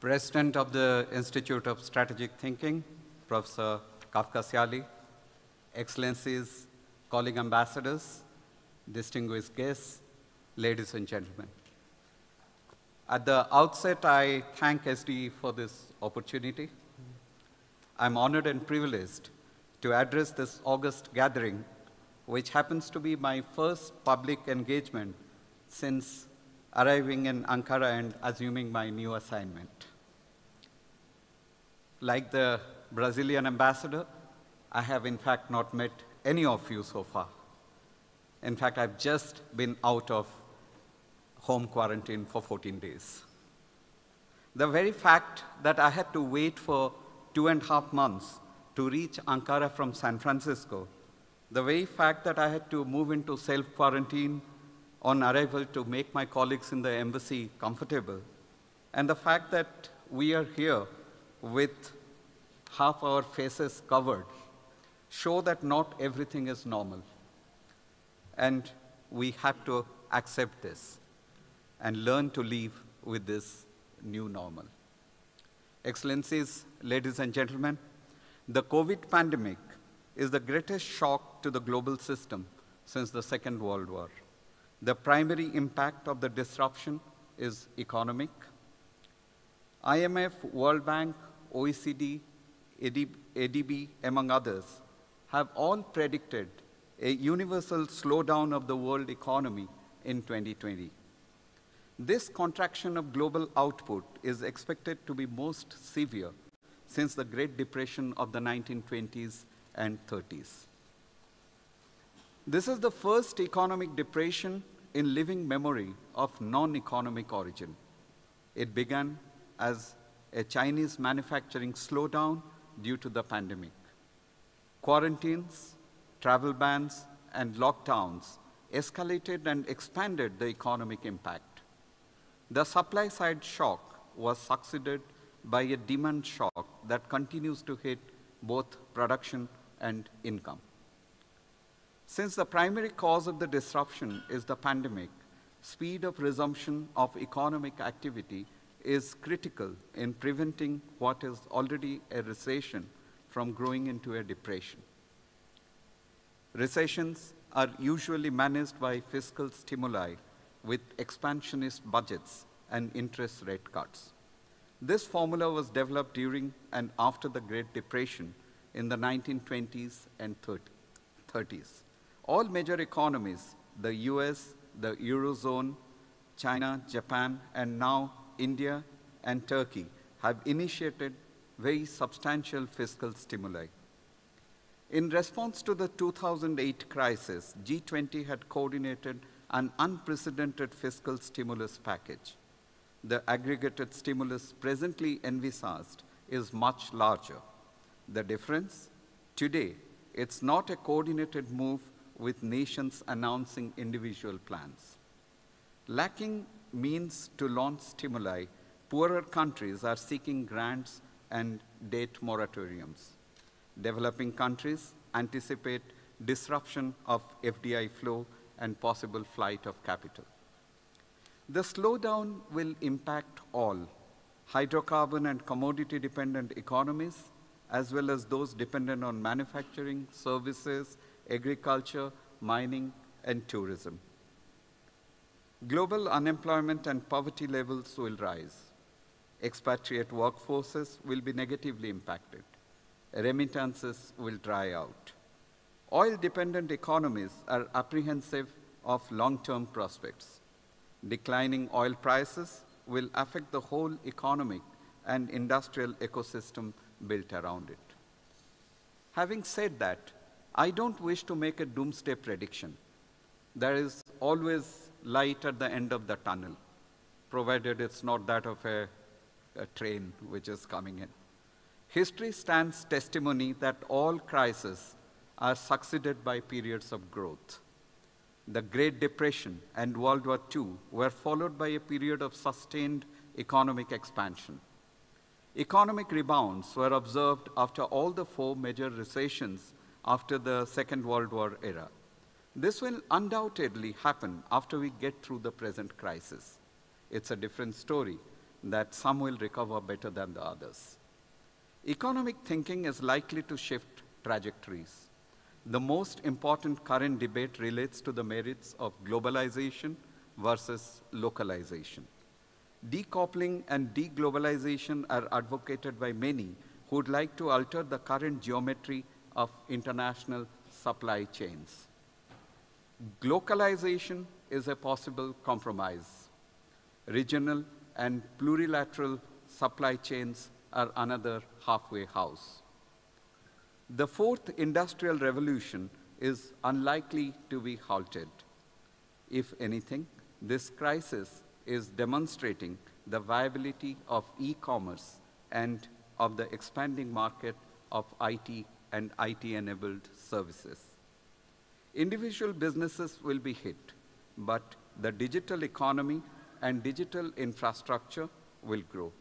President of the Institute of Strategic Thinking, Professor Kafkasiali, Excellencies, colleague ambassadors, distinguished guests, ladies and gentlemen. At the outset, I thank SD for this opportunity. I'm honored and privileged to address this august gathering, which happens to be my first public engagement since arriving in Ankara and assuming my new assignment. Like the Brazilian ambassador, I have in fact not met any of you so far. In fact, I've just been out of home quarantine for 14 days. The very fact that I had to wait for 2.5 months to reach Ankara from San Francisco, the very fact that I had to move into self-quarantine on arrival to make my colleagues in the embassy comfortable, and the fact that we are here with half our faces covered show that not everything is normal. And we have to accept this and learn to live with this new normal. Excellencies, ladies and gentlemen, the COVID pandemic is the greatest shock to the global system since the Second World War. The primary impact of the disruption is economic. IMF, World Bank, OECD, ADB, among others, have all predicted a universal slowdown of the world economy in 2020. This contraction of global output is expected to be most severe since the Great Depression of the 1920s and 30s. This is the first economic depression in living memory of non-economic origin. It began as a Chinese manufacturing slowdown due to the pandemic. Quarantines, travel bans, and lockdowns escalated and expanded the economic impact. The supply-side shock was succeeded by a demand shock that continues to hit both production and income. Since the primary cause of the disruption is the pandemic, speed of resumption of economic activity is critical in preventing what is already a recession from growing into a depression. Recessions are usually managed by fiscal stimuli with expansionist budgets and interest rate cuts. This formula was developed during and after the Great Depression in the 1920s and 30s. All major economies, the US, the Eurozone, China, Japan, and now India and Turkey, have initiated very substantial fiscal stimuli. In response to the 2008 crisis, G20 had coordinated an unprecedented fiscal stimulus package. The aggregated stimulus presently envisaged is much larger. The difference? Today, it's not a coordinated move with nations announcing individual plans. Lacking means to launch stimuli, poorer countries are seeking grants and debt moratoriums. Developing countries anticipate disruption of FDI flow and possible flight of capital. The slowdown will impact all hydrocarbon and commodity-dependent economies, as well as those dependent on manufacturing, services, agriculture, mining, and tourism. Global unemployment and poverty levels will rise. Expatriate workforces will be negatively impacted. Remittances will dry out. Oil-dependent economies are apprehensive of long-term prospects. Declining oil prices will affect the whole economic and industrial ecosystem built around it. Having said that, I don't wish to make a doomsday prediction. There is always light at the end of the tunnel, provided it's not that of a train which is coming in. History stands testimony that all crises are succeeded by periods of growth. The Great Depression and World War II were followed by a period of sustained economic expansion. Economic rebounds were observed after all the 4 major recessions after the Second World War era. This will undoubtedly happen after we get through the present crisis. It's a different story, that some will recover better than the others. Economic thinking is likely to shift trajectories. The most important current debate relates to the merits of globalization versus localization. Decoupling and deglobalization are advocated by many who would like to alter the current geometry of international supply chains. Glocalization is a possible compromise. Regional and plurilateral supply chains are another halfway house. The fourth industrial revolution is unlikely to be halted. If anything, this crisis is demonstrating the viability of e-commerce and of the expanding market of IT and IT-enabled services. Individual businesses will be hit, but the digital economy and digital infrastructure will grow.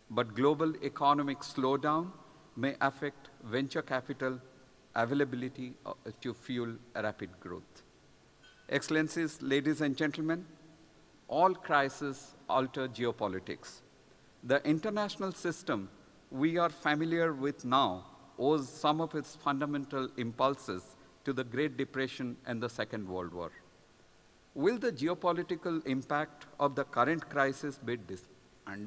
But global economic slowdown may affect venture capital availability to fuel rapid growth. Excellencies, ladies and gentlemen, all crises alter geopolitics. The international system we are familiar with now owes some of its fundamental impulses to the Great Depression and the Second World War. Will the geopolitical impact of the current crisis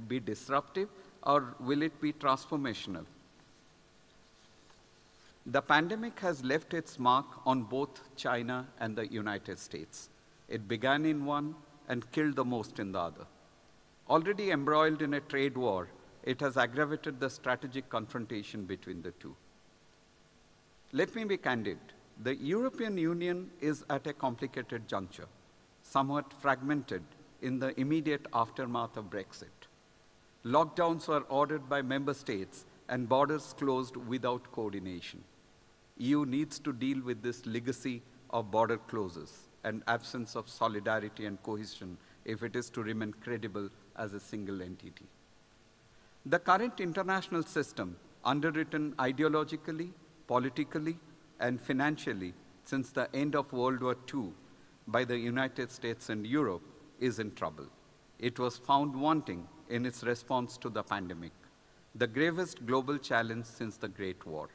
be disruptive, or will it be transformational? The pandemic has left its mark on both China and the United States. It began in one and killed the most in the other. Already embroiled in a trade war, it has aggravated the strategic confrontation between the two. Let me be candid. The European Union is at a complicated juncture, somewhat fragmented in the immediate aftermath of Brexit. Lockdowns were ordered by member states and borders closed without coordination. EU needs to deal with this legacy of border closures and absence of solidarity and cohesion if it is to remain credible as a single entity. The current international system, underwritten ideologically, politically, and financially since the end of World War II by the United States and Europe, is in trouble. It was found wanting in its response to the pandemic, the gravest global challenge since the Great War.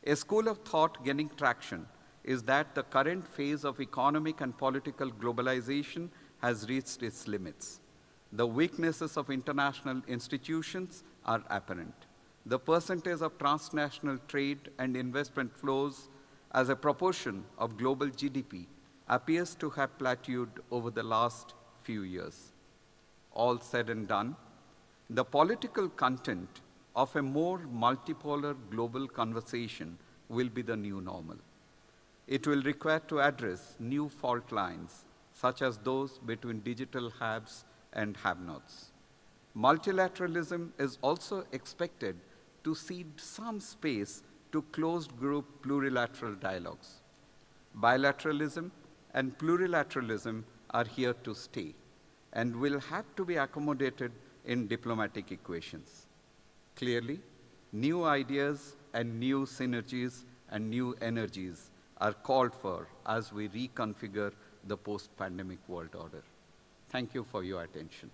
A school of thought gaining traction is that the current phase of economic and political globalization has reached its limits. The weaknesses of international institutions are apparent. The percentage of transnational trade and investment flows as a proportion of global GDP appears to have plateaued over the last few years. All said and done, the political content of a more multipolar global conversation will be the new normal. It will require to address new fault lines, such as those between digital haves and have-nots. Multilateralism is also expected to cede some space to closed-group plurilateral dialogues. Bilateralism and plurilateralism are here to stay and will have to be accommodated in diplomatic equations. Clearly, new ideas and new synergies and new energies are called for as we reconfigure the post-pandemic world order. Thank you for your attention.